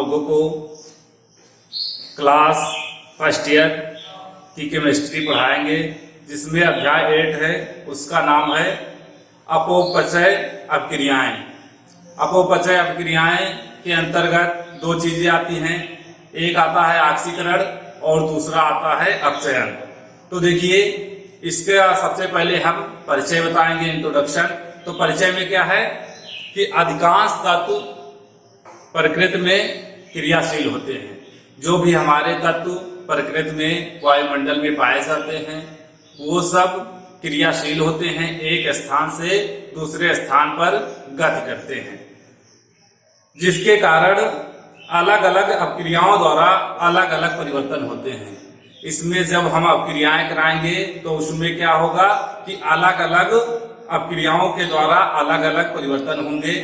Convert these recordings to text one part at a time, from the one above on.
लोगों को class first year की केमिस्ट्री पढ़ाएंगे, जिसमें अध्याय 8 है, उसका नाम है अपव्यय अपक्रियाएं। अपव्यय अपक्रियाएं के अंतर्गत दो चीजें आती हैं, एक आता है ऑक्सीकरण और दूसरा आता है अपचयन। तो देखिए, इसका सबसे पहले हम परिचय बताएंगे, इंट्रोडक्शन। तो परिचय में क्या है कि अधिकांश तत्व प्रकृति में क्रियाशील होते हैं। जो भी हमारे तत्व प्रकृति में वायुमंडल में पाए जाते हैं वो सब क्रियाशील होते हैं, एक स्थान से दूसरे स्थान पर गति करते हैं, जिसके कारण अलग अलग अपक्रियाओं द्वारा अलग अलग परिवर्तन होते हैं। इसमें जब हम अपक्रियाएं कराएंगे तो उसमें क्या होगा कि अलग अलग अपक्रियाओं के द्वारा अलग अलग परिवर्तन होंगे।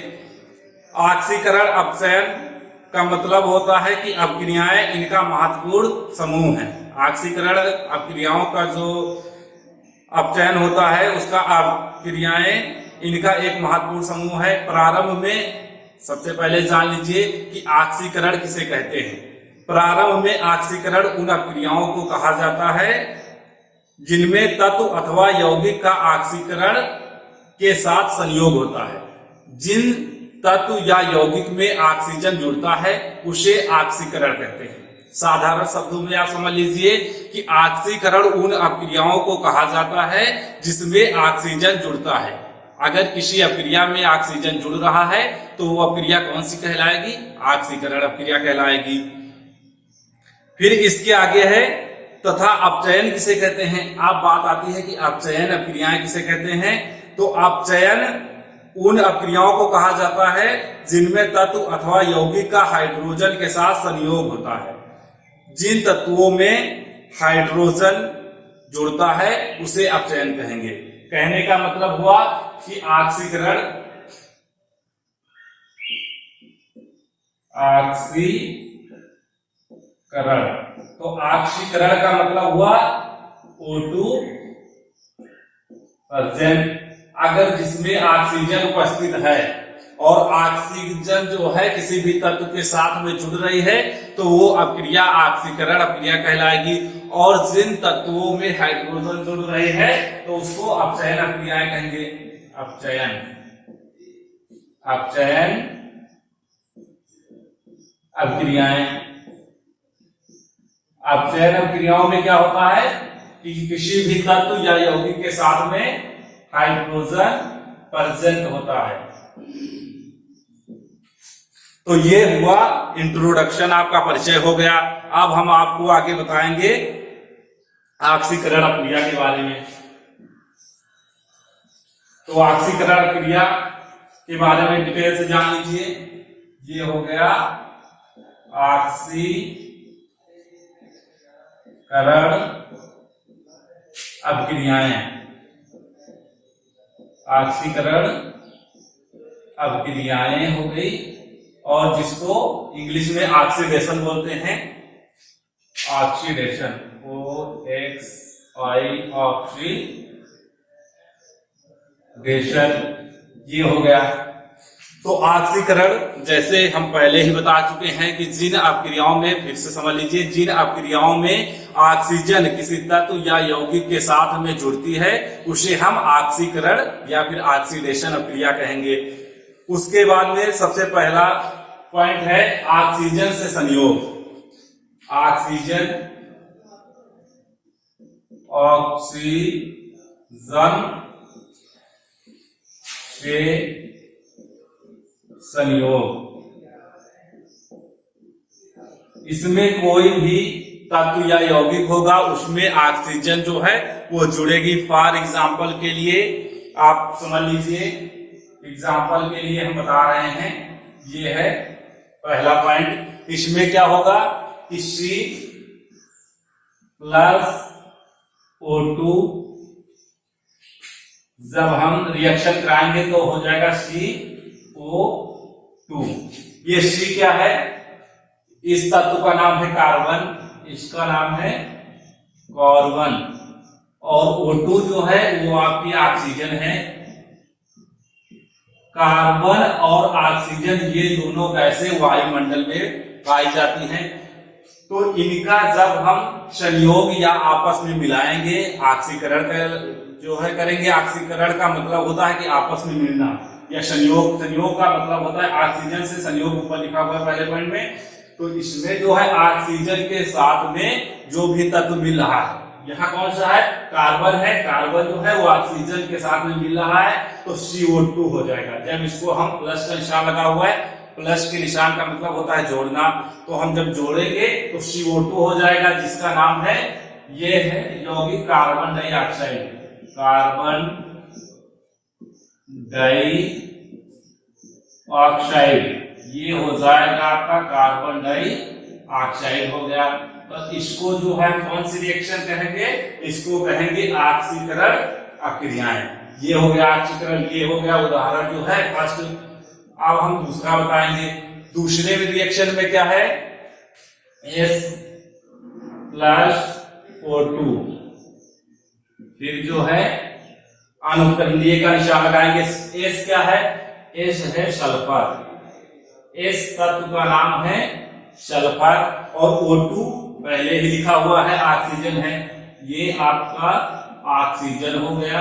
ऑक्सीकरण अपचयन का मतलब होता है कि अपक्रियाएं इनका महत्वपूर्ण समूह है। ऑक्सीकरण अपक्रियाओं का जो अपचयन होता है उसका अपक्रियाएं इनका एक महत्वपूर्ण समूह है। प्रारंभ में सबसे पहले जान लीजिए कि ऑक्सीकरण किसे कहते हैं। प्रारंभ में ऑक्सीकरण उन अपक्रियाओं को कहा जाता है जिनमें तत्व अथवा यौगिक का ऑक्सीकरण के साथ संयोग होता है। जिन तत्व या यौगिक में ऑक्सीजन जुड़ता है उसे ऑक्सीकरण कहते हैं। साधारण शब्दों में आप समझ लीजिए कि ऑक्सीकरण उन अपक्रियाओं को कहा जाता है जिसमें ऑक्सीजन जुड़ता है। अगर किसी अपक्रिया में ऑक्सीजन जुड़ रहा है तो वो अपक्रिया कौन सी कहलाएगी? ऑक्सीकरण अपक्रिया कहलाएगी। फिर इसके आगे है तथा अपचयन किसे कहते हैं। अब बात आती है कि अपचयन अपक्रियाएं किसे कहते हैं। तो अपचयन उन अपक्रियाओं को कहा जाता है जिनमें तत्व अथवा यौगिक का हाइड्रोजन के साथ संयोग होता है। जिन तत्वों में हाइड्रोजन जुड़ता है उसे अपचयन कहेंगे। कहने का मतलब हुआ कि ऑक्सीकरण तो ऑक्सीकरण का मतलब हुआ O2 प्रेजेंट। अगर जिसमें ऑक्सीजन उपस्थित है और ऑक्सीजन जो है किसी भी तत्व के साथ में जुड़ रही है तो वो अपक्रिया ऑक्सीकरण अपक्रिया कहलाएगी। और जिन तत्वों में हाइड्रोजन जुड़ रहे हैं तो उसको अपचयन अपक्रियाएं कहेंगे। अपचयन अपक्रियाएं। अपचयन अपक्रियाओं में क्या होता है कि किसी भी तत्व या यौगिक के साथ में हाइड्रोजन प्रेजेंट होता है। तो ये हुआ इंट्रोडक्शन, आपका परिचय हो गया। अब हम आपको आगे बताएंगे ऑक्सीकरण अपक्रिया के बारे में। तो ऑक्सीकरण अपक्रिया के बारे में डिटेल से जान लीजिए। ये हो गया ऑक्सीकरण अपक्रियाएं। ऑक्सीकरण अपक्रियाएं हो गई, और जिसको इंग्लिश में ऑक्सीडेशन बोलते हैं। ऑक्सीडेशन OXI ऑक्सीडेशन, ये हो गया। तो ऑक्सीकरण जैसे हम पहले ही बता चुके हैं कि जिन अपक्रियाओं में, फिर से समझ लीजिए, जिन अपक्रियाओं में ऑक्सीजन किसी तत्व या यौगिक के साथ में जुड़ती है उसे हम ऑक्सीकरण या फिर ऑक्सीडेशन अपक्रिया कहेंगे। उसके बाद में सबसे पहला पॉइंट है ऑक्सीजन से संयोग। ऑक्सीजन से संयोग। इसमें कोई भी तत्व या यौगिक होगा उसमें ऑक्सीजन जो है वो जुड़ेगी। फॉर एग्जाम्पल के लिए आप समझ लीजिए, एग्जाम्पल के लिए हम बता रहे हैं, ये है पहला पॉइंट। इसमें क्या होगा कि C+O2 जब हम रिएक्शन कराएंगे तो हो जाएगा CO2। ये C क्या है? इस तत्व का नाम है कार्बन, इसका नाम है कार्बन, और O2 जो है वो आपकी ऑक्सीजन है। कार्बन और ऑक्सीजन ये दोनों गैसें वायुमंडल में पाई जाती हैं। तो इनका जब हम संयोग या आपस में मिलाएंगे, ऑक्सीकरण का जो है करेंगे, ऑक्सीकरण का मतलब होता है कि आपस में मिलना, या संयोग, संयोग का मतलब होता है ऑक्सीजन से संयोग, ऊपर लिखा हुआ है पहले पॉइंट में। तो इसमें जो है ऑक्सीजन के साथ में जो भी तत्व मिल रहा है, यहाँ कौन सा है, कार्बन है, कार्बन जो है वो ऑक्सीजन के साथ में मिल रहा है, तो CO2 हो जाएगा। जब इसको हम प्लस का निशान लगा हुआ है, प्लस के निशान का मतलब होता है जोड़ना, तो हम जब जोड़ेंगे तो CO2 हो जाएगा, जिसका नाम है, ये है यौगिक कार्बन डाइऑक्साइड, कार्बन डाइऑक्साइड, ये हो जाएगा आपका कार्बन डाइऑक्साइड हो गया। तो इसको जो है कौन सी रिएक्शन कहेंगे, इसको कहेंगे ऑक्सीकरण अक्रियाएं। ये हो गया ऑक्सीकरण, ये हो गया उदाहरण जो है फर्स्ट। अब हम दूसरा बताएंगे। दूसरे में रिएक्शन में क्या है, S + O2, फिर जो है अनुत्तरंडीय का निशान लगाएंगे। S क्या है, S है सल्फर, S तत्व का नाम है सल्फर, और O2 पहले ही लिखा हुआ है ऑक्सीजन है, ये आपका ऑक्सीजन हो गया।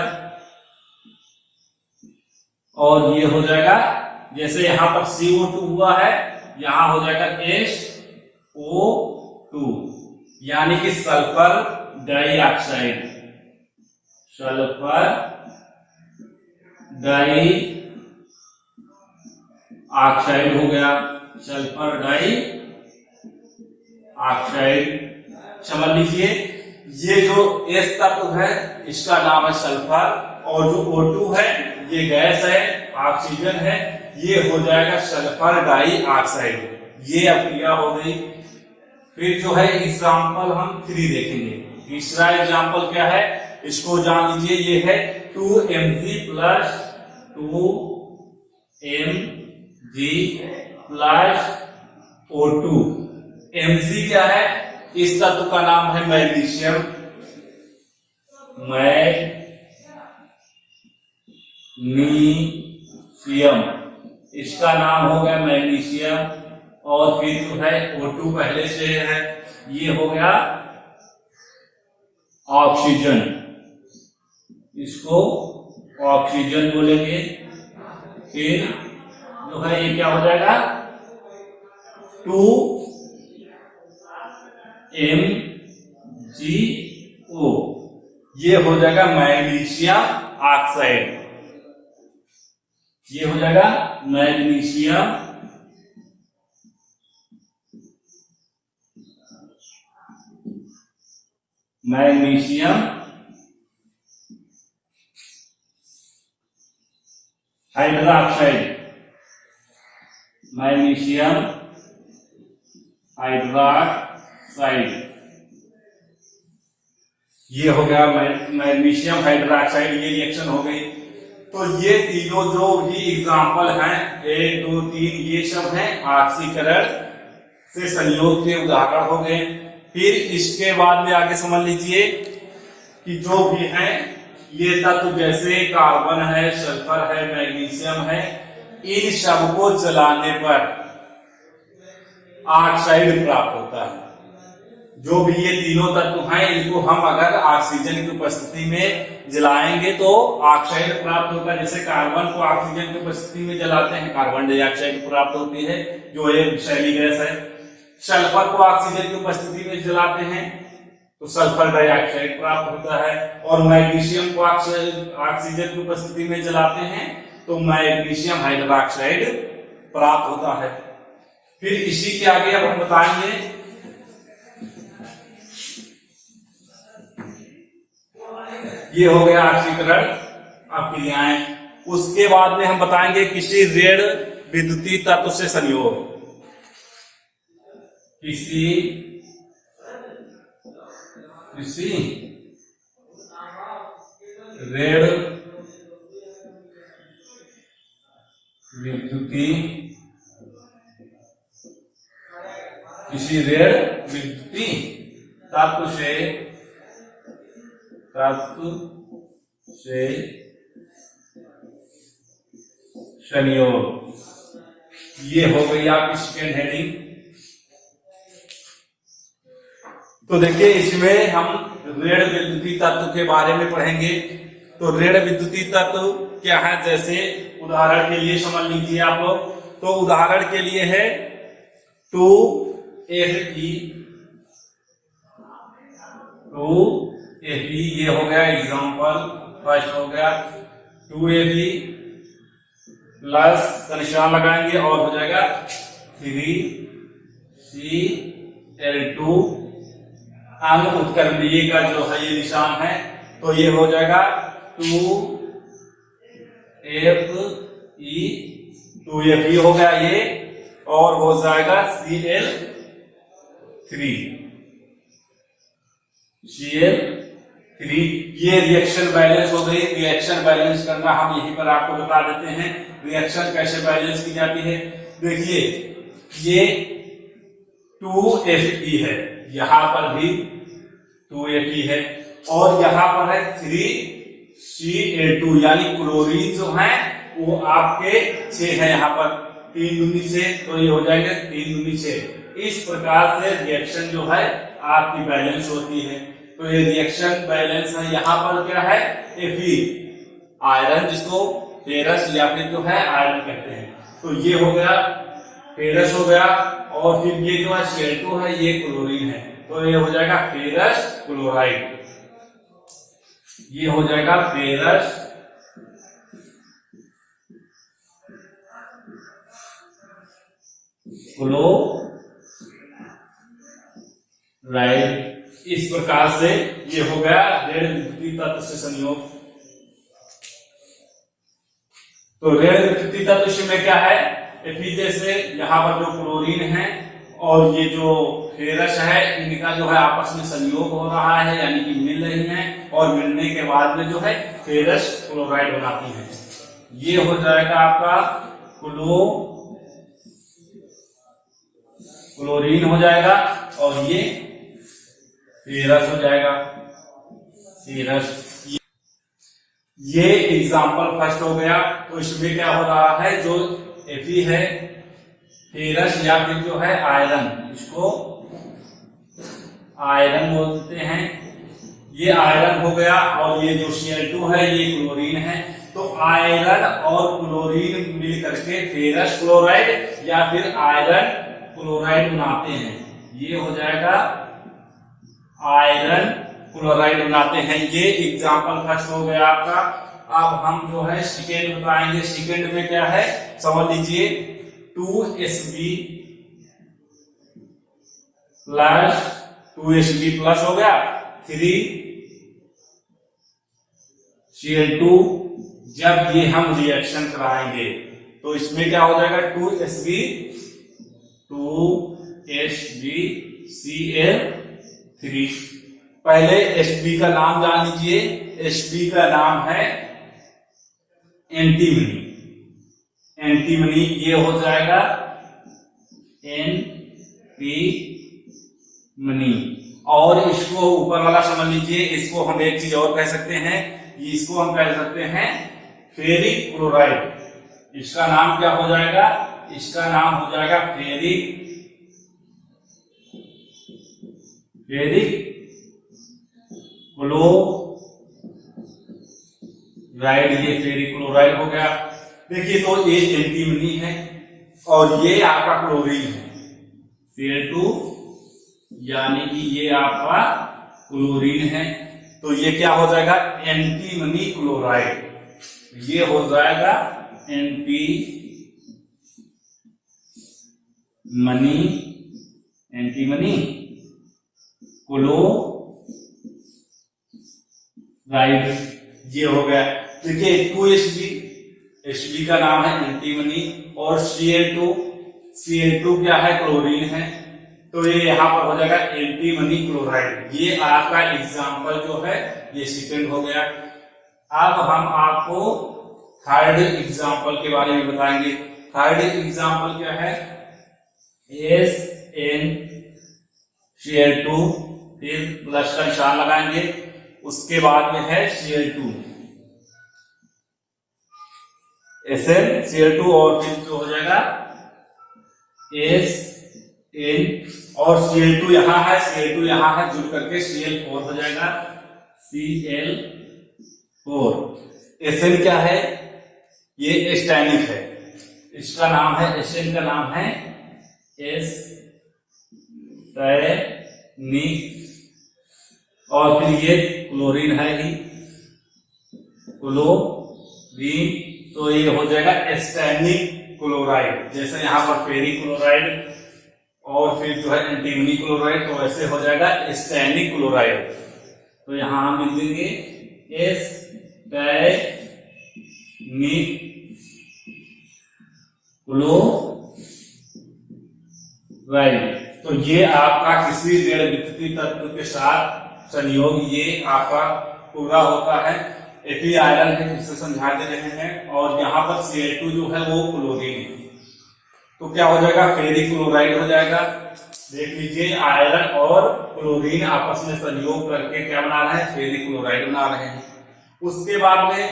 और ये हो जाएगा, जैसे यहां पर CO2 हुआ है, यहां हो जाएगा SO2, यानी कि सल्फर डाइऑक्साइड, सल्फर डाइऑक्साइड हो गया, सल्फर डाइऑक्साइड। समझ लीजिए, ये जो S तत्व है इसका नाम है सल्फर, और जो O2 है ये गैस है, ऑक्सीजन है, ये हो जाएगा सल्फर डाइऑक्साइड। ये अक्रिया हो गई। फिर जो है एग्जाम्पल हम 3 देखेंगे। तीसरा एग्जाम्पल क्या है, इसको जान लीजिए, ये है 2Mg + 2Mg + O2। Mg क्या है, इस तत्व का नाम है मैग्नीशियम, मैग्नीशियम, इसका नाम हो गया मैग्नीशियम। और फिर जो है O2 पहले से है, ये हो गया ऑक्सीजन, इसको ऑक्सीजन बोलेंगे। फिर जो है ये क्या हो जाएगा, 2MgO, ये हो जाएगा मैग्नीशियम ऑक्साइड, ये हो जाएगा मैग्नीशियम हाइड्रोक्साइड, मैग्नीशियम हाइड्रोक्साइड, ये हो गया मैग्नीशियम हाइड्रोक्साइड, ये रिएक्शन हो गई। तो ये तीनों जो भी एग्जाम्पल हैं, 1 2 3, ये सब हैं ऑक्सीकरण से संयोग के उदाहरण हो गए। फिर इसके बाद में आगे समझ लीजिए कि जो भी है ये तत्व, जैसे कार्बन है, सल्फर है, मैग्नीशियम है, इन सबको जलाने पर ऑक्साइड प्राप्त होता है। जो भी ये तीनों तत्व हैं, इनको हम अगर ऑक्सीजन की उपस्थिति में जलाएंगे तो ऑक्साइड प्राप्त होगा। जैसे कार्बन को ऑक्सीजन की उपस्थिति में जलाते हैं, कार्बन डाइऑक्साइड प्राप्त होती है, जो एक विषैली गैस है। सल्फर को ऑक्सीजन की उपस्थिति में जलाते हैं तो सल्फर डाइऑक्साइड प्राप्त होता है, और मैग्नीशियम को ऑक्सीजन की उपस्थिति में जलाते हैं तो मैग्नीशियम हाइड्रोक्साइड प्राप्त होता है। फिर इसी के आगे अब हम बताएंगे ये हो गया ऑक्सीकरण अक्रियाएं। उसके बाद में हम बताएंगे किसी ऋण विद्युतीय तत्व से संयोग, किसी ऋण विद्युतीय तत्व से संयोग, ये हो गई आपकी सेकेंड हेडिंग। तो देखिए इसमें हम ऋण विद्युतीय तत्व के बारे में पढ़ेंगे। तो ऋण विद्युतीय तत्व क्या है, जैसे उदाहरण के लिए समझ लीजिए आप लोग। तो उदाहरण के लिए है 2Fe, 2Fe ये हो गया एग्जांपल फर्स्ट हो गया। 2Fe प्लस का निशान लगाएंगे और हो जाएगा 3Cl2 अणु उत्क्रमणीय का जो है ये निशान है, तो ये हो जाएगा 2Fe हो गया ये, और हो जाएगा Cl3। ये रिएक्शन बैलेंस हो गई। रिएक्शन बैलेंस करना हम यहीं पर आपको बता देते हैं, रिएक्शन कैसे बैलेंस की जाती है। देखिए ये 2Fe है, यहां पर भी 2Fe है, और यहां पर है 3Cl2 यानी क्लोरीन जो है वो आपके 6 है, यहां पर 3 दूनी 6, तो ये हो जाएगा 3 दूनी 6। इस प्रकार से रिएक्शन जो है आपकी बैलेंस होती है। तो ये रिएक्शन बैलेंस है। यहाँ पर क्या है, Fe आयरन, जिसको फेरस या फिर जो है आयरन कहते हैं। तो ये हो गया फेरस हो गया, और फिर ये जो है Cl2 है ये क्लोरीन है, तो ये हो जाएगा फेरस क्लोराइड। ये हो जाएगा फेरस क्लोराइड। इस प्रकार से ये हो गया ऋण विद्युतीय तत्व से संयोग। तो ऋण विद्युतीय तत्व में क्या है, Fe जैसे यहाँ पर जो क्लोरीन है और ये जो फेरस है, इनका जो है आपस में संयोग हो रहा है, यानी कि मिल रही हैं, और मिलने के बाद में जो है फेरस क्लोराइड बनाती है। ये हो जाएगा आपका क्लोरीन हो जाएगा, और ये फेरस हो जाएगा फेरस। ये एग्जाम्पल फर्स्ट हो गया। तो इसमें क्या हो रहा है, जो Fe है फेरस या फिर जो है आयरन, इसको आयरन बोलते हैं, ये आयरन हो गया, और ये जो Cl2 है ये क्लोरीन है। तो आयरन और क्लोरीन मिल करके फेरस क्लोराइड या फिर आयरन क्लोराइड बनाते हैं। ये हो जाएगा आयरन क्लोराइड बनाते हैं। ये एग्जाम्पल फर्स्ट हो गया आपका। अब हम जो है सेकेंड बताएंगे। सेकेंड में क्या है समझ लीजिए, 2Sb प्लस 2Sb प्लस हो गया 3Cl2। जब ये हम रिएक्शन कराएंगे तो इसमें क्या हो जाएगा, 2SbCl3। पहले Sb का नाम जान लीजिए। Sb का नाम है एंटीमनी। एंटीमनी ये हो जाएगा एंटीमनी। और इसको ऊपर वाला समझ लीजिए, इसको हम एक चीज और कह सकते हैं, इसको हम कह सकते हैं फेरिक क्लोराइड। इसका नाम क्या हो जाएगा, इसका नाम हो जाएगा फेरिक क्लोराइड। ये फेरिक क्लोराइड हो गया। देखिए तो ये एंटीमनी है और ये आपका क्लोरीन है, Cl2 यानी कि ये आपका क्लोरीन है। तो ये क्या हो जाएगा, एंटीमनी क्लोराइड। ये हो जाएगा एंटीमनी क्लोराइड। ये हो गया। देखिए 2Sb का नाम है एंटीमनी, और Cl2 क्या है, क्लोरीन है। तो ये यहाँ पर हो जाएगा एंटीमनी क्लोराइड। ये आपका एग्जाम्पल जो है ये सेकंड हो गया। अब हम आपको थर्ड एग्जाम्पल के बारे में बताएंगे। थर्ड एग्जाम्पल क्या है, SnCl2, फिर प्लस का निशान लगाएंगे, उसके बाद में है Cl2, SnCl2, और फिर जो हो जाएगा और Cl2 यहाँ है, Cl2 यहाँ है, जुड़ करके Cl4 हो जाएगा, Cl4। SN क्या है? ये एस्टैनिक है, इसका नाम है, SN का नाम है एस्टैनिक। और फिर ये क्लोरीन है ही, क्लोरीन, तो ये हो जाएगा एस्टैनिक क्लोराइड। जैसे यहाँ पर फेरिक क्लोराइड और फिर जो है एंटीमनी क्लोराइड, तो ऐसे हो जाएगा एस्टैनिक क्लोराइड। तो यहां हम लिख देंगे एस्टैनिक क्लोराइड। तो ये आपका किसी ऋण विकृति तत्व के साथ संयोग, ये आपका पूरा होता है। Fe आयरन है, जिससे समझा दे रहे हैं, और यहाँ पर Cl2 जो है वो क्लोरीन है, तो क्या हो जाएगा? फेरिक क्लोराइड हो जाएगा। देख लीजिए, आयरन और क्लोरीन आपस में संयोग करके क्या बना रहे हैं? फेरिक क्लोराइड बना रहे हैं। उसके बाद में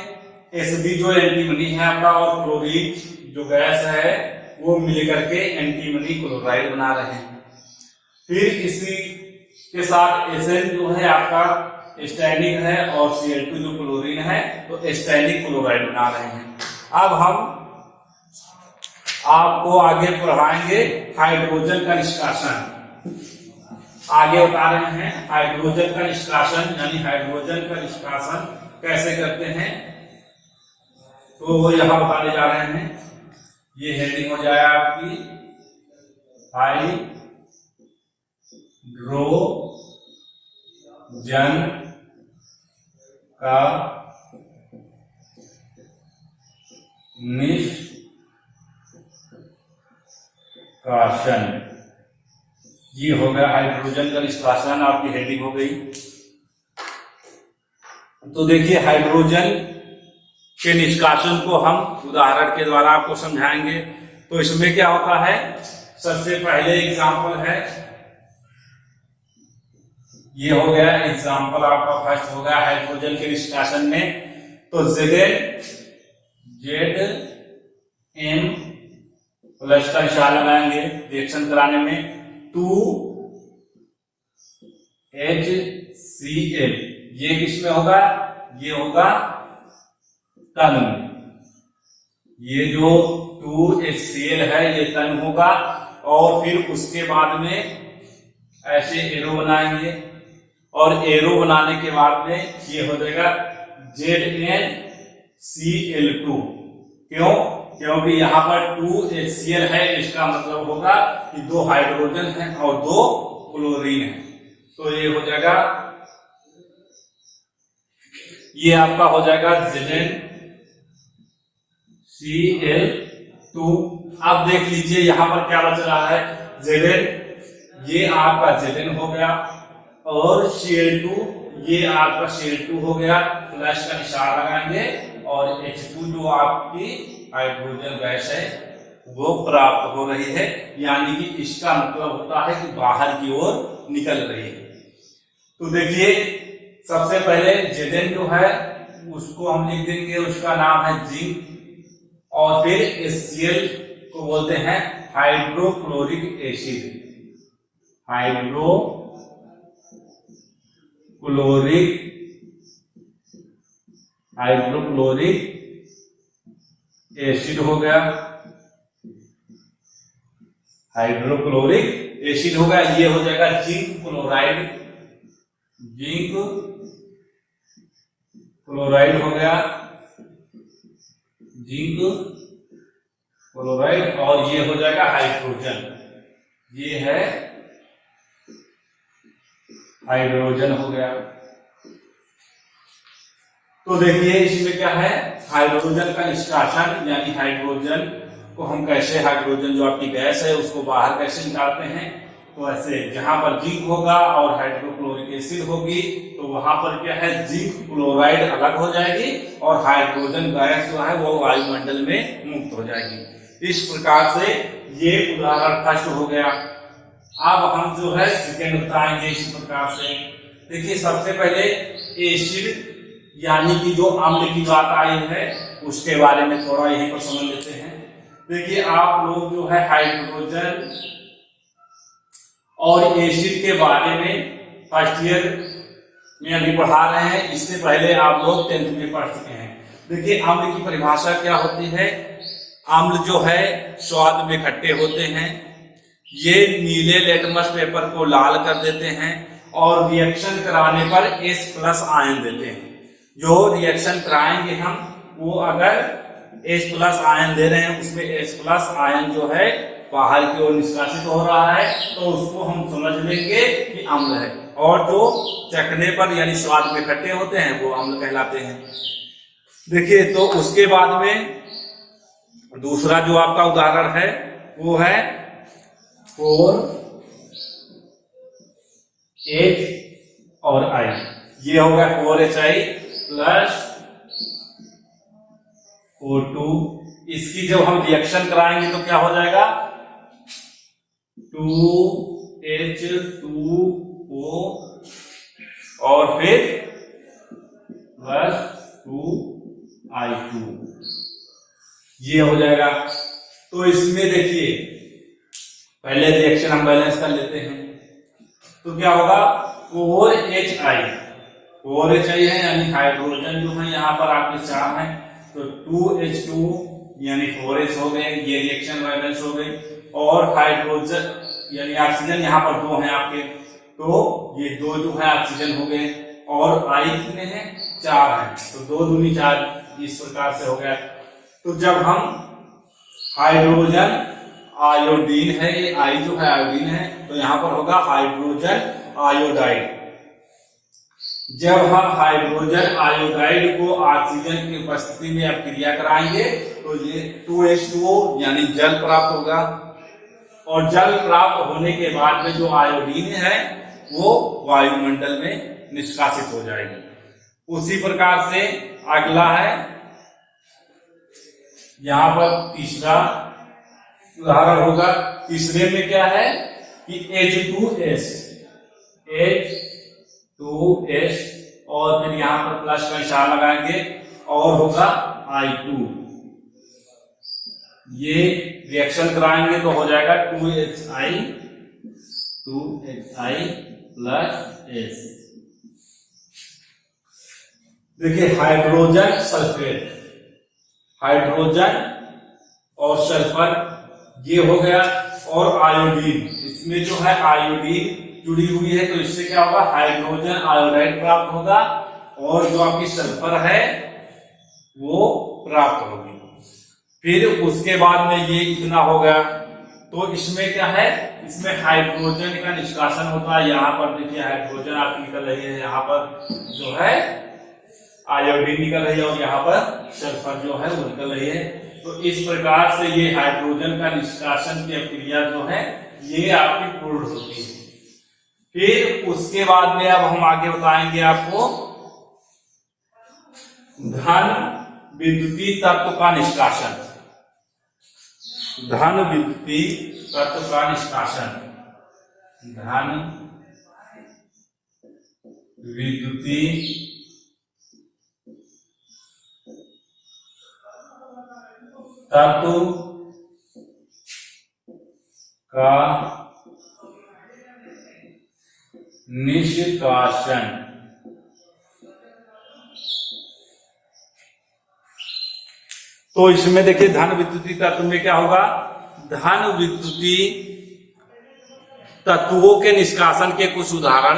Sb जो एंटीमनी है आपका, और क्लोरीन जो गैस है वो मिलकर के एंटीमनी क्लोराइड बना रहे हैं। फिर इसी के साथ Sn जो है आपका एस्टैनिक है, और Cl2 जो क्लोरीन है, तो एस्टैनिक क्लोराइड बना रहे हैं। अब हम आपको आगे पढ़ाएंगे हाइड्रोजन का निष्कासन। आगे बता रहे हैं हाइड्रोजन का निष्कासन, यानी हाइड्रोजन का निष्कासन कैसे करते हैं, तो वो यहां बताने जा रहे हैं। ये हेडिंग हो जाए आपकी हाइड्रोजन का निष्कासन। ये हो गया हाइड्रोजन का निष्कासन, आपकी हेडिंग हो गई। तो देखिए, हाइड्रोजन के निष्कासन को हम उदाहरण के द्वारा आपको समझाएंगे। तो इसमें क्या होता है, सबसे पहले एग्जाम्पल है, ये हो गया एग्जाम्पल आपका फर्स्ट हो गया हाइड्रोजन के निष्कासन में। तो ZM प्लस का निशान लगाएंगे रिएक्शन कराने में, 2HCl, ये किसमें होगा? ये होगा तन में। ये जो 2HCl है ये तन होगा, और फिर उसके बाद में ऐसे एरो बनाएंगे, और एरो बनाने के बाद में ये हो जाएगा ZnCl2। क्यों? क्योंकि यहाँ पर 2HCl है, इसका मतलब होगा कि 2 हाइड्रोजन है और 2 क्लोरीन है। तो ये हो जाएगा, ये आपका हो जाएगा ZnCl2। अब देख लीजिए यहाँ पर क्या बच रहा है, Zn, ये आपका Zn हो गया, और Cl2, ये आपका Cl2 हो गया, प्लस का निशान लगाएंगे, और H2 जो आपकी हाइड्रोजन गैस है वो प्राप्त हो रही है, यानी कि इसका मतलब होता है कि बाहर की ओर निकल रही है। तो देखिए, सबसे पहले Zn जो है उसको हम लिख देंगे, उसका नाम है जिंक, और फिर HCl को बोलते हैं हाइड्रोक्लोरिक एसिड, हाइड्रोक्लोरिक एसिड हो गया, हाइड्रोक्लोरिक एसिड हो गया। ये हो जाएगा जिंक क्लोराइड, जिंक क्लोराइड हो गया, जिंक क्लोराइड, और ये हो जाएगा हाइड्रोजन, ये है हाइड्रोजन हो गया। तो देखिए, इसमें क्या है, हाइड्रोजन का निष्कासन, यानी हाइड्रोजन को हम कैसे, हाइड्रोजन जो आपकी गैस है उसको बाहर कैसे निकालते हैं। तो ऐसे जहां पर जिंक होगा और हाइड्रोक्लोरिक एसिड होगी, तो वहां पर क्या है, जिंक क्लोराइड अलग हो जाएगी, और हाइड्रोजन गैस जो है वो वायुमंडल में मुक्त हो जाएगी। इस प्रकार से ये उदाहरण फर्स्ट हो गया। अब हम जो है सेकेंड बताएंगे इस प्रकार से। देखिए, सबसे पहले एसिड यानी कि जो अम्ल की बात आई है उसके बारे में थोड़ा यहीं पर समझ लेते हैं। देखिए, आप लोग जो है हाइड्रोजन और एसिड के बारे में फर्स्ट ईयर में अभी पढ़ा रहे हैं। इससे पहले आप लोग 10th में पढ़ चुके हैं। देखिए अम्ल की परिभाषा क्या होती है। अम्ल जो है स्वाद में खट्टे होते हैं, ये नीले लेटमस पेपर को लाल कर देते हैं और रिएक्शन कराने पर H+ आयन देते हैं। जो रिएक्शन कराएंगे हम, वो अगर H+ आयन दे रहे हैं, उसमें H+ आयन जो है बाहर की ओर निष्कासित हो रहा है, तो उसको हम समझ लेंगे कि अम्ल है। और जो चखने पर यानी स्वाद में खट्टे होते हैं वो अम्ल कहलाते हैं। देखिए तो उसके बाद में दूसरा जो आपका उदाहरण है वो है 4H और I। ये होगा 4HI प्लस O2। इसकी जब हम रिएक्शन कराएंगे तो क्या हो जाएगा 2H2O और फिर प्लस 2I2, ये हो जाएगा। तो इसमें देखिए पहले रिएक्शन हम बैलेंस कर लेते हैं, तो क्या होगा 4HI है यानी हाइड्रोजन जो है यहाँ पर आपके 4 हैं, तो 2H2 यानी 4H हो गए, ये रिएक्शन बैलेंस हो गई। और हाइड्रोजन यानी ऑक्सीजन यहाँ पर 2 हैं आपके, तो ये 2 जो है ऑक्सीजन हो गए। और I कितने हैं 4 हैं, तो 2 दूनी 4, इस प्रकार से हो गया। तो जब हम हाइड्रोजन आयोडीन है, ये I जो है आयोडीन है, तो यहाँ पर होगा हाइड्रोजन आयोडाइड। जब हम हाइड्रोजन आयोडाइड को ऑक्सीजन की उपस्थिति में अपक्रिया कराएंगे तो ये 2H2O यानी जल प्राप्त होगा। और जल प्राप्त होने के बाद में जो आयोडीन है वो वायुमंडल में निष्कासित हो जाएगी। उसी प्रकार से अगला है यहां पर तीसरा उदाहरण होगा। तीसरे में क्या है कि H2S और फिर यहां पर प्लस का निशान लगाएंगे और होगा I2। ये रिएक्शन कराएंगे तो हो जाएगा 2HI प्लस S। देखिए हाइड्रोजन सल्फेट, हाइड्रोजन और सल्फर ये हो गया। और आयोडीन, इसमें जो है आयोडीन जुड़ी हुई है, तो इससे क्या होगा हाइड्रोजन आयोडाइड प्राप्त होगा और जो आपकी सल्फर है वो प्राप्त होगी। फिर उसके बाद में ये इतना हो गया, तो इसमें क्या है, इसमें हाइड्रोजन का निष्कासन होता है। यहाँ पर देखिए हाइड्रोजन आपकी निकल रही है, यहाँ पर जो है आयोडीन निकल रही है और यहाँ पर सल्फर जो है वो निकल रही है। तो इस प्रकार से ये हाइड्रोजन का निष्कासन की प्रक्रिया जो है ये आपकी पूर्ण होती है। फिर उसके बाद में अब हम आगे बताएंगे आपको धन विद्युतीय तत्व का निष्कासन। धन विद्युतीय तत्व का निष्कासन, धन विद्युतीय तत्व का निष्कासन। तो इसमें देखिए धन विद्युतीय तत्व में क्या होगा, धन विद्युतीय तत्वों के निष्कासन के कुछ उदाहरण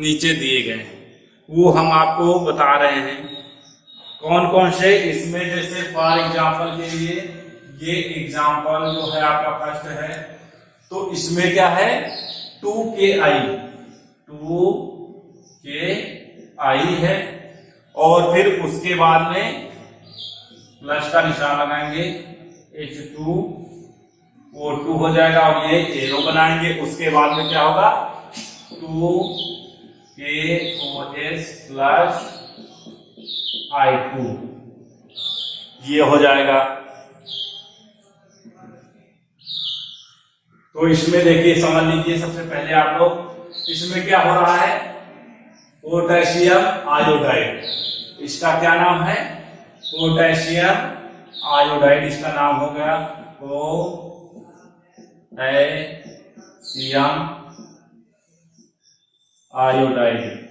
नीचे दिए गए हैं, वो हम आपको बता रहे हैं कौन कौन से। इसमें जैसे फॉर एग्जांपल के लिए ये एग्जांपल जो है आपका फर्स्ट है, तो इसमें क्या है 2KI है और फिर उसके बाद में प्लस का निशान लगाएंगे, H2O2 हो जाएगा और ये एरो बनाएंगे। उसके बाद में क्या होगा 2KOS प्लस I2, ये हो जाएगा। तो इसमें देखिए समझ लीजिए सबसे पहले आप लोग, इसमें क्या हो रहा है पोटेशियम आयोडाइड, इसका क्या नाम है पोटेशियम आयोडाइड, इसका नाम हो गया पोटेशियम आयोडाइड।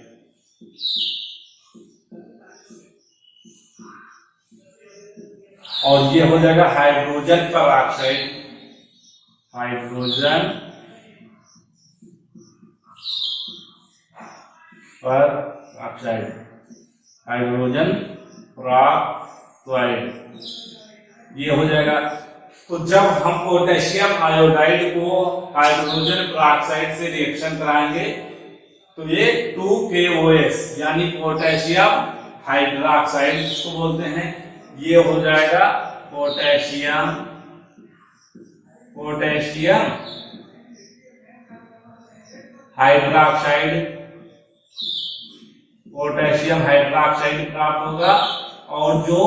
और ये हो जाएगा hydrogen peroxide, hydrogen peroxide, hydrogen peroxide ये हो जाएगा। तो जब हम पोटेशियम आयोडाइड को हाइड्रोजन पेरोक्साइड से रिएक्शन कराएंगे तो ये 2KOS यानी पोटेशियम हाइड्रोक्साइड इसको बोलते हैं, ये हो जाएगा पोटेशियम हाइड्रोक्साइड, पोटेशियम हाइड्रोक्साइड प्राप्त होगा। और जो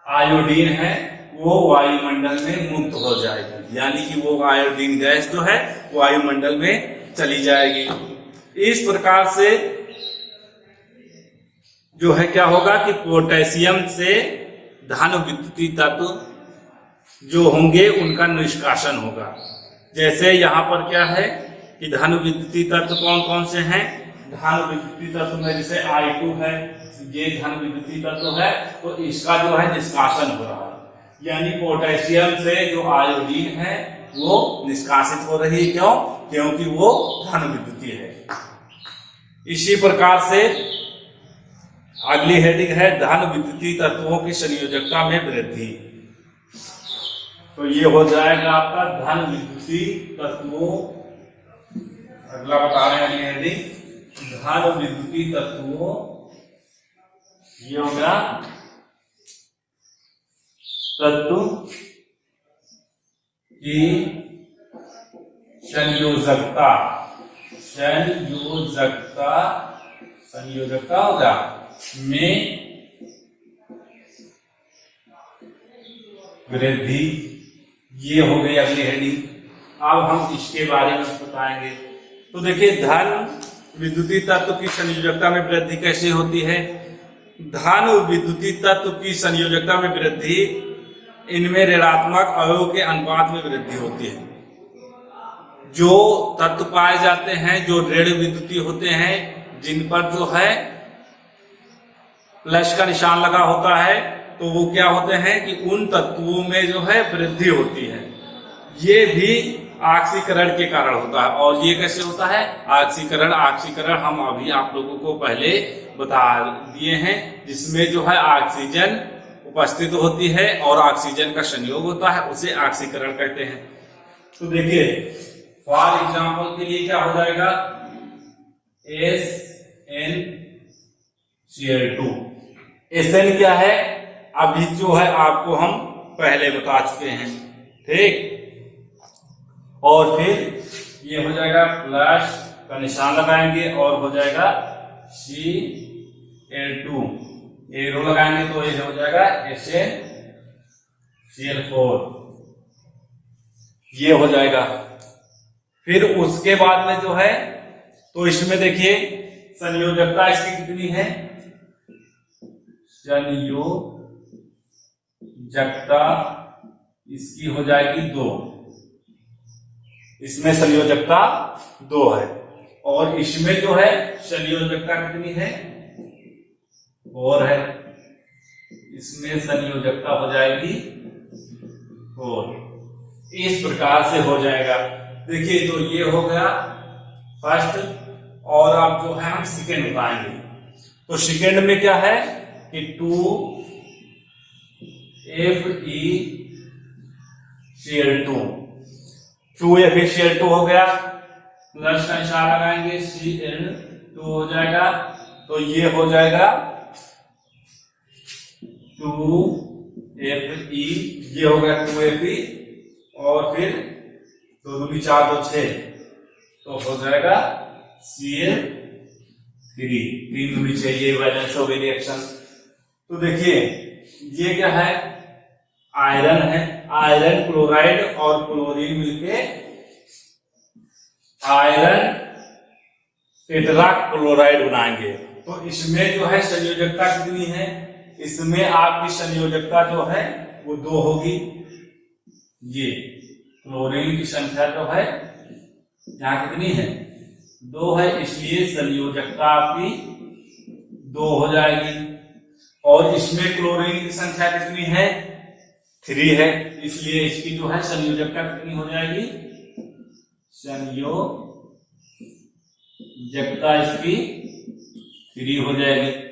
आयोडीन है वो वायुमंडल में मुक्त हो जाएगी, यानी कि वो आयोडीन गैस जो है वायुमंडल में चली जाएगी। इस प्रकार से जो है क्या होगा कि पोटेशियम से धन विद्युतीय तत्व जो होंगे उनका निष्कासन होगा। जैसे यहाँ पर क्या है कि धन विद्युतीय तत्व कौन कौन से हैं, धन विद्युतीय तत्व में जैसे I2 है, ये धन विद्युतीय तत्व है, तो इसका जो है निष्कासन हो रहा है, यानी पोटेशियम से जो आयोडीन है वो निष्कासित हो रही है। क्यों? क्योंकि वो धन विद्युतीय है। इसी प्रकार से अगली हेडिंग है धन विद्युतीय तत्वों की संयोजकता में वृद्धि। तो ये हो जाएगा आपका धन विद्युतीय तत्वों, अगला बता रहे हैं अगली हेडिंग धन विद्युतीय तत्वों, ये होगा तत्व की संयोजकता, संयोजकता होगा में वृद्धि। ये हो गई अगली हेडिंग। अब हम इसके बारे में बताएंगे। तो देखिए धन विद्युतीय तत्व की संयोजकता में वृद्धि कैसे होती है। धन विद्युतीय तत्व की संयोजकता में वृद्धि, इनमें ऋणात्मक अवयव के अनुपात में वृद्धि होती है। जो तत्व पाए जाते हैं जो ऋण विद्युतीय होते हैं, जिन पर जो है प्लस का निशान लगा होता है, तो वो क्या होते हैं कि उन तत्वों में जो है वृद्धि होती है। ये भी ऑक्सीकरण के कारण होता है। और ये कैसे होता है ऑक्सीकरण हम अभी आप लोगों को पहले बता दिए हैं, जिसमें जो है ऑक्सीजन उपस्थित होती है और ऑक्सीजन का संयोग होता है, उसे ऑक्सीकरण कहते हैं। तो देखिए फॉर एग्जाम्पल के लिए क्या हो जाएगा SnCl2। Sn क्या है अभी जो है आपको हम पहले बता चुके हैं, ठीक। और फिर ये हो जाएगा प्लस का निशान लगाएंगे और हो जाएगा Cl2, एरो लगाएंगे तो ये हो जाएगा SnCl4, ये हो जाएगा। फिर उसके बाद में जो है तो इसमें देखिए संयोजकता इसकी कितनी है, संयोजकता इसकी हो जाएगी 2, इसमें संयोजकता 2 है। और इसमें जो है संयोजकता कितनी है 4 है, इसमें संयोजकता हो जाएगी 4। इस प्रकार से हो जाएगा। देखिए तो ये हो गया फर्स्ट, और अब जो है हम सेकेंड बताएंगे। तो सेकेंड में क्या है कि 2FeCl2, 2FeCl2 हो गया, प्लस का निशान लगाएंगे Cl2 हो जाएगा, तो ये हो जाएगा 2Fe, ये हो गया 2Fe, और फिर 2 दूनी 4 2 6, तो हो जाएगा Cl3, 3 दूनी 6, ये बैलेंस हो गई रिएक्शन। तो देखिए ये क्या है आयरन है, आयरन क्लोराइड और क्लोरीन मिलके आयरन टेट्रा क्लोराइड बनाएंगे। तो इसमें जो है संयोजकता कितनी है, इसमें आपकी संयोजकता जो है वो 2 होगी। ये क्लोरीन की संख्या जो है यहाँ कितनी है 2 है, इसलिए संयोजकता आपकी 2 हो जाएगी। और इसमें क्लोरीन की संख्या कितनी है? 3 है, इसलिए इसकी जो है संयोजकता कितनी हो जाएगी? संयोजकता इसकी 3 हो जाएगी।